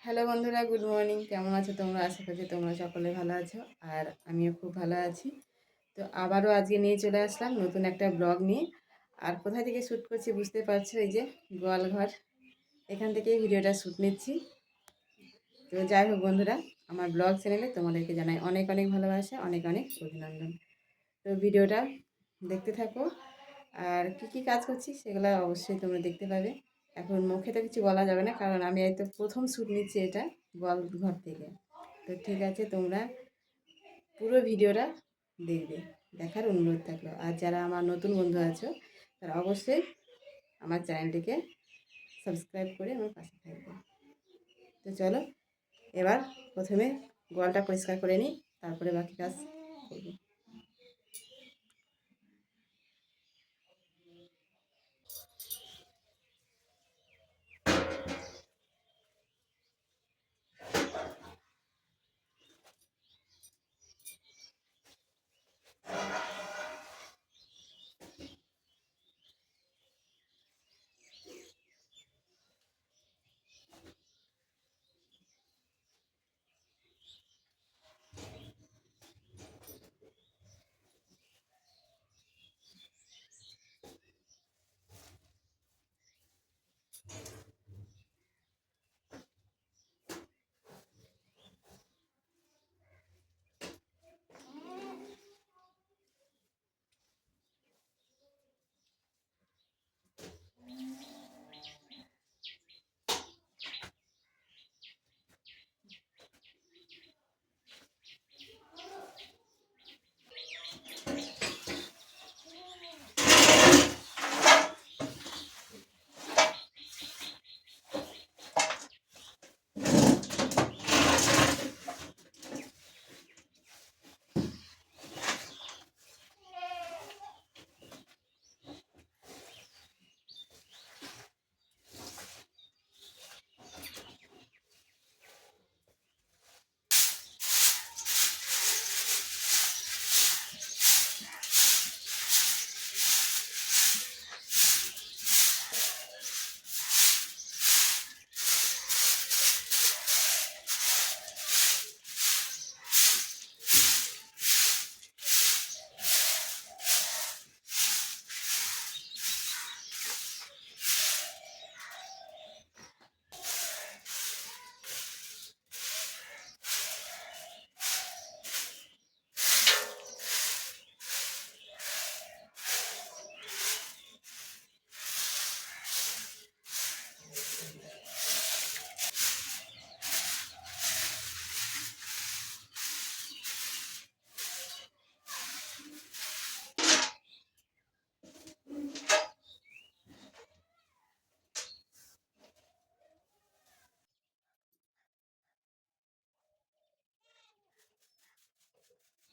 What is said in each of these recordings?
Hello বন্ধুরা, good morning. কেমন আছো তোমরা? আশা করছি তোমরা সকলে ভালো আছো, আর আমিও খুব ভালো আছি। তো আবারও আজকে নিয়ে চলে আসলাম নতুন একটা ব্লগ নিয়ে। আর কোথা থেকে শ্যুট করছি বুঝতে পারছো, এই যে গোয়ালঘর, এখান থেকেই ভিডিওটা শ্যুট নিচ্ছি। তো যাই হোক বন্ধুরা, আমার ব্লগ চ্যানেলে তোমাদেরকে জানাই অনেক অনেক ভালোবাসা, অনেক অনেক অভিনন্দন। তো ভিডিওটা দেখতে থাকো, আর কি কি কাজ করছি সেগুলো অবশ্যই তোমরা দেখতে পাবে। এখন মুখে তো কিছু বলা যাবে না, কারণ আমি এই তো প্রথম শ্যুট নিচ্ছি এটা গোয়ালঘর থেকে। তো ঠিক আছে, তোমরা পুরো ভিডিওটা দেখবে, দেখার অনুরোধ থাকলো। আর যারা আমার নতুন বন্ধু আছো তারা অবশ্যই আমার চ্যানেলটিকে সাবস্ক্রাইব করে আমার পাশে থাকবে। তো চলো, এবার প্রথমে গোয়ালটা পরিষ্কার করে নিই, তারপরে বাকি কাজ করবো।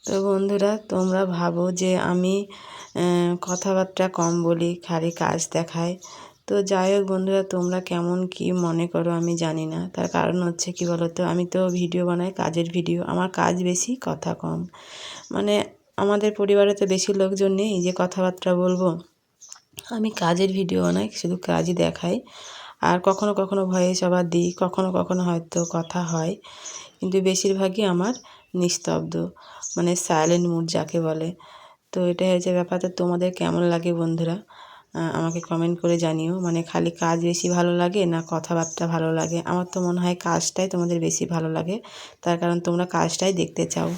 তো বন্ধুরা, তোমরা ভাবো যে আমি কথাবার্তা কম বলি, খালি কাজ দেখাই। তো যাই হোক বন্ধুরা, তোমরা কেমন কি মনে করো আমি জানি না। তার কারণ হচ্ছে কি বলো তো, আমি তো ভিডিও বানাই, কাজের ভিডিও। আমার কাজ বেশি, কথা কম। মানে আমাদের পরিবারে তো বেশি লোকজন নেই যে কথাবার্তা বলবো। আমি কাজের ভিডিও বানাই, শুধু কাজই দেখাই। আর কখনো কখনো ভয়েস ওভার দিই, কখনো কখনো হয়তো কথা হয়, কিন্তু বেশিরভাগই আমার নিস্তব্ধ, মানে সাইলেন্ট মুড যাকে বলে। তো এটাই হচ্ছে ব্যাপার। তো তোমাদের কেমন লাগে বন্ধুরা, আমাকে কমেন্ট করে জানিও। মানে খালি কাজ বেশি ভালো লাগে না কথাবার্তা ভালো লাগে? আমার তো মনে হয় কাজটাই তোমাদের বেশি ভালো লাগে, তার কারণ তোমরা কাজটাই দেখতে চাও।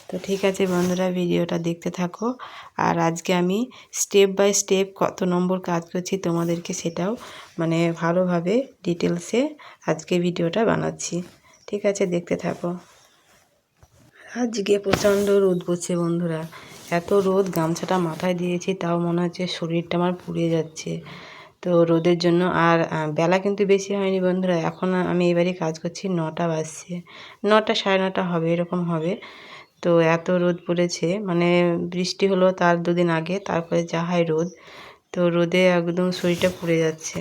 তো ঠিক আছে বন্ধুরা, ভিডিওটা দেখতে থাকো। আর আজকে আমি স্টেপ বাই স্টেপ কত নম্বর কাজ করছি তোমাদেরকে সেটাও মানে ভালোভাবে ডিটেলসে আজকে ভিডিওটা বানাচ্ছি। ঠিক আছে, দেখতে থাকো। আজকে প্রচণ্ড রোদ পড়ছে বন্ধুরা, এত রোদ, গামছাটা মাথায় দিয়েছি তাও মনে হচ্ছে শরীরটা আমার পুড়ে যাচ্ছে। তো রোদের জন্য আর বেলা কিন্তু বেশি হয়নি বন্ধুরা। এখন আমি এবারই কাজ করছি, 9টা বাজছে, 9টা সাড়ে 9টা হবে, এরকম হবে। তো এত রোদ পড়েছে, মানে বৃষ্টি হলো তার 2 দিন আগে, তারপরে যা হয় রোদ। তো রোদে একদম শরীরটা পুড়ে যাচ্ছে।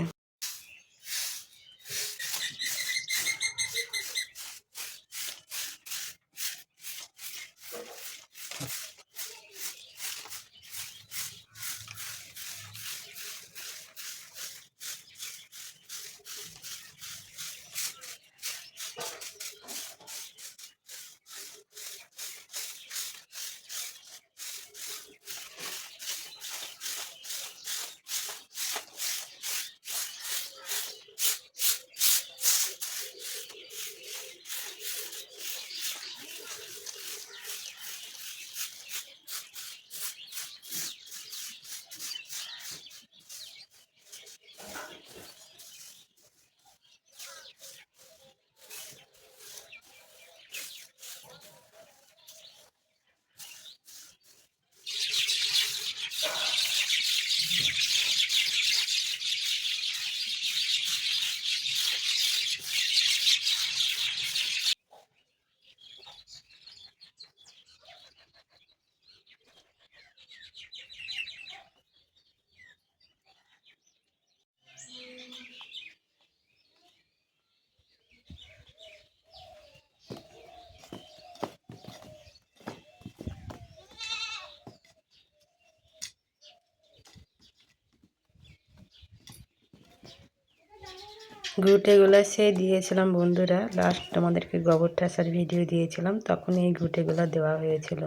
ঘুঁটেগুলো সেই দিয়েছিলাম বন্ধুরা, লাস্ট তোমাদেরকে গোবর ঠাসার ভিডিও দিয়েছিলাম, তখন এই ঘুঁটেগুলো দেওয়া হয়েছিল।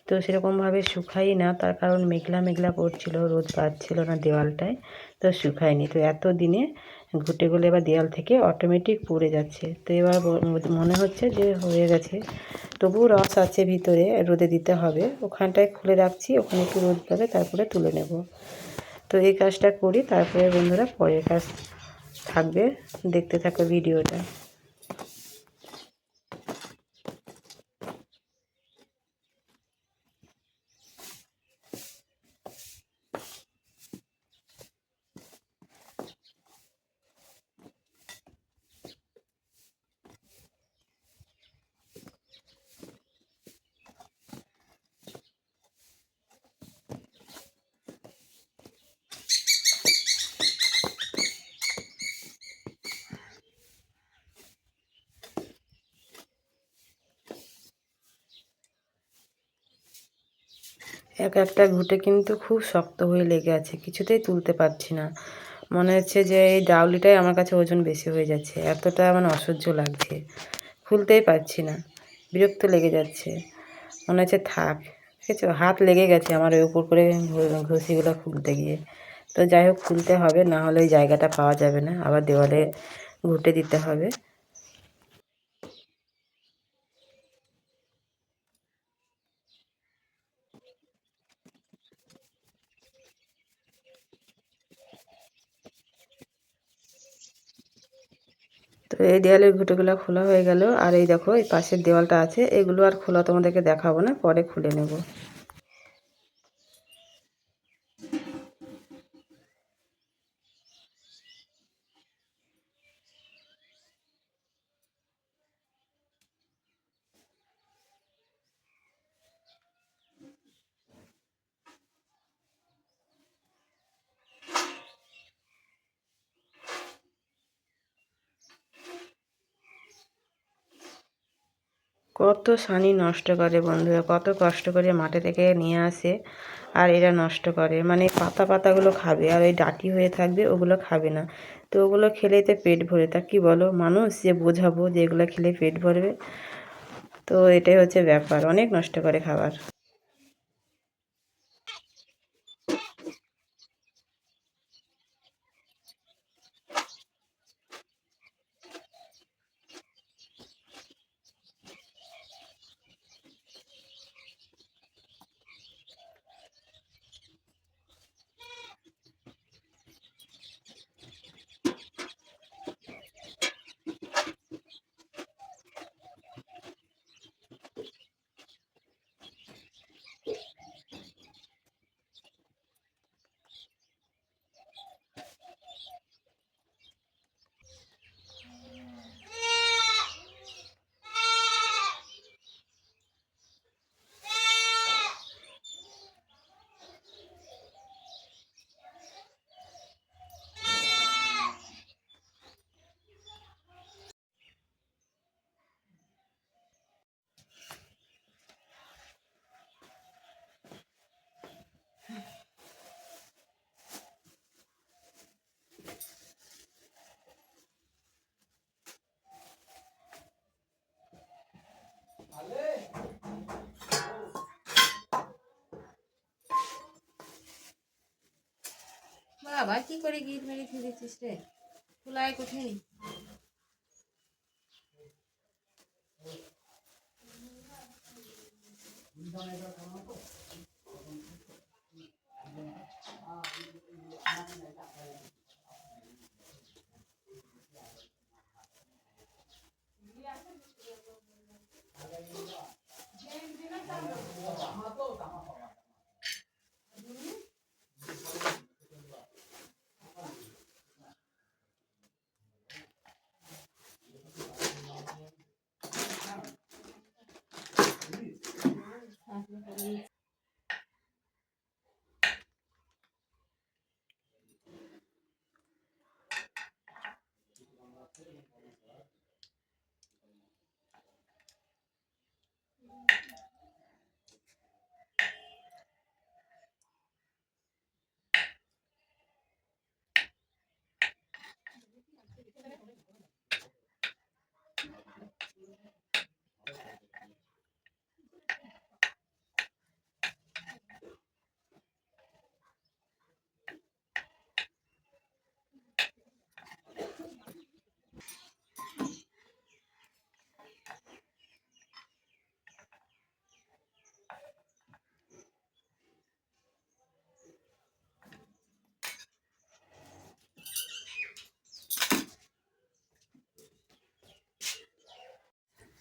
তো সেরকমভাবে শুকাই না, তার কারণ মেঘলা মেঘলা পড়ছিল, রোদ পাচ্ছিল না দেওয়ালটায়, তো শুকায়নি। তো এত দিনে ঘুঁটেগুলো এবার দেওয়াল থেকে অটোমেটিক পড়ে যাচ্ছে। তো এবার মনে হচ্ছে যে হয়ে গেছে, তবুও রস আছে ভিতরে, রোদে দিতে হবে। ওখানটায় খুলে রাখছি, ওখানে একটু রোদ পাবে, তারপরে তুলে নেব। তো এই কাজটা করি, তারপরে বন্ধুরা পরের কাজ থাকবে, দেখতে থাকো ভিডিওটা। এক একটা ঘুঁটে কিন্তু খুব শক্ত হয়ে লেগে আছে, কিছুতেই তুলতে পারছি না। মনে হচ্ছে যে এই ডাউলিটাই আমার কাছে ওজন বেশি হয়ে যাচ্ছে, এতটা মানে অসহ্য লাগছে, খুলতেই পারছি না, বিরক্ত লেগে যাচ্ছে। মনে হচ্ছে থাক, ঠিক আছে, হাত লেগে গেছে আমার ওই উপর করে ঘষিগুলো খুলতে গিয়ে। তো যাই হোক, খুলতে হবে, না হলে ওই জায়গাটা পাওয়া যাবে না, আবার দেওয়ালে ঘুঁটে দিতে হবে। তো এই দেওয়ালের ঘুঁটেগুলো খোলা হয়ে গেল। আর এই দেখো, এই পাশের দেওয়ালটা আছে, এগুলো আর খোলা তোমাদেরকে দেখাবো না, পরে খুলে নেব। কত সানি নষ্ট করে বন্ধুরা, কত কষ্ট করে মাঠে থেকে নিয়ে আসে, আর এরা নষ্ট করে। মানে পাতা পাতাগুলো খাবে, আর ওই ডাঁটি হয়ে থাকবে, ওগুলো খাবে না। তো ওগুলো খেলেই তো পেট ভরে, তা কী বলো, মানুষ যে বোঝাবো যে এগুলো খেলে পেট ভরবে? তো এটাই হচ্ছে ব্যাপার, অনেক নষ্ট করে খাবার। বাবা, কি করে গিট মেরে দিচ্ছিস রে, খোলায় কোথায়?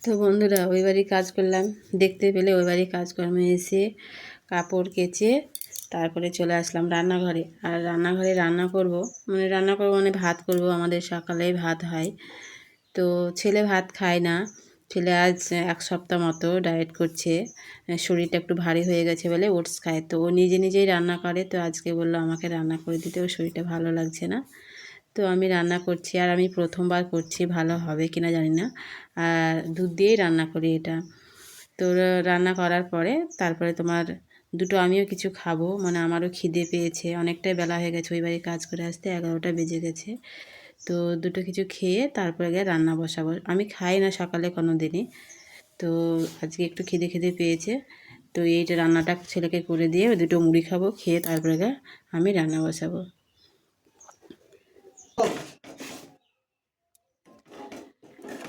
তো বন্ধুরা ওই বাড়ি কাজ করলাম, দেখতে পেলে ওই বাড়ি কাজকর্ম এসে কাপড় কেচে তারপরে চলে আসলাম রান্নাঘরে। আর রান্নাঘরে রান্না করব মানে ভাত করব। আমাদের সকালেই ভাত হয়। তো ছেলে ভাত খায় না। ছেলে আজ 1 সপ্তাহ মতো ডায়েট করছে, শরীরটা একটু ভারী হয়ে গেছে বলে ওটস খায়। তো ও নিজে নিজেই রান্না করে। তো আজকে বললো আমাকে রান্না করে দিতে, ওর শরীরটা ভালো লাগছে না। তো আমি রান্না করছি, আর আমি প্রথমবার করছি, ভালো হবে কিনা জানি না। আর দুধ দিয়েই রান্না করি এটা। তো রান্না করার পরে তারপরে তোমার দুটো আমিও কিছু খাবো, মানে আমারও খিদে পেয়েছে, অনেকটাই বেলা হয়ে গেছে, ওই বাড়ি কাজ করে আসতে 11টা বেজে গেছে। তো দুটো কিছু খেয়ে তারপরে গিয়ে রান্না বসাবো। আমি খাই না সকালে কোনো দিনই, তো আজকে একটু খিদে পেয়েছে। তো এইটা রান্নাটা ছেলেকে করে দিয়ে দুটো মুড়ি খাবো, খেয়ে তারপরে গিয়ে আমি রান্না বসাবো।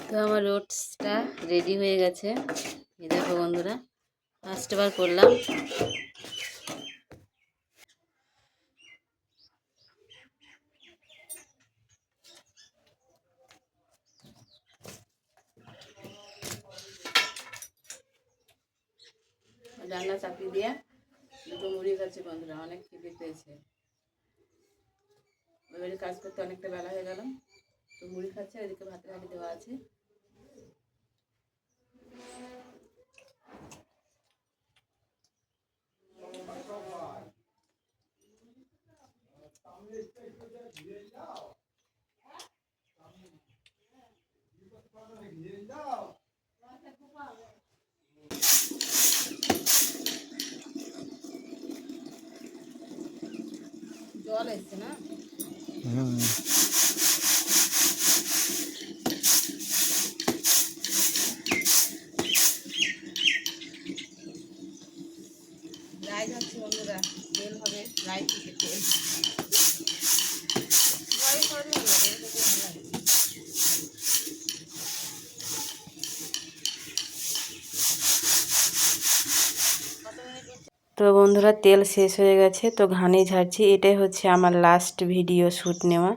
তো আমার ওটসটা রেডি হয়ে গেছে, এই দেখো বন্ধুরা, ফার্স্টবার করলাম। রান্না চাপিয়ে দিয়ে দুটো মুড়ি খাচ্ছি বন্ধুরা, অনেক খিদে পেয়েছে। এবারে কাজ করতে অনেকটা বেলা হয়ে গেল, তো মুড়ি খাচ্ছে। এদিকে ভাতের হাঁড়ি দেওয়া আছে। জল এসছে না? রাই যাচ্ছে বন্ধুরা, তেল হবে, রাই থেকে তেল। রাই করলে ভালো লাগে, এটা ভালো লাগে। তো বন্ধুরা তেল শেষ হয়ে গেছে, তো ঘানি ঝাড়ছি। এটাই হচ্ছে আমার লাস্ট ভিডিও শ্যুট নেওয়া।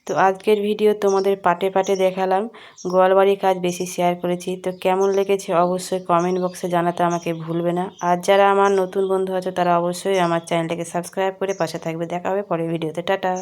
তো আজকের ভিডিও তোমাদের পাটে পাটে দেখালাম, গোয়ালবাড়ির কাজ বেশি শেয়ার করেছি। তো কেমন লেগেছে অবশ্যই কমেন্ট বক্সে জানাতে আমাকে ভুলবে না। আর যারা আমার নতুন বন্ধু আছে তারা অবশ্যই আমার চ্যানেলটাকে সাবস্ক্রাইব করে পাশে থাকবে। দেখা হবে পরের ভিডিওতে। টাটা।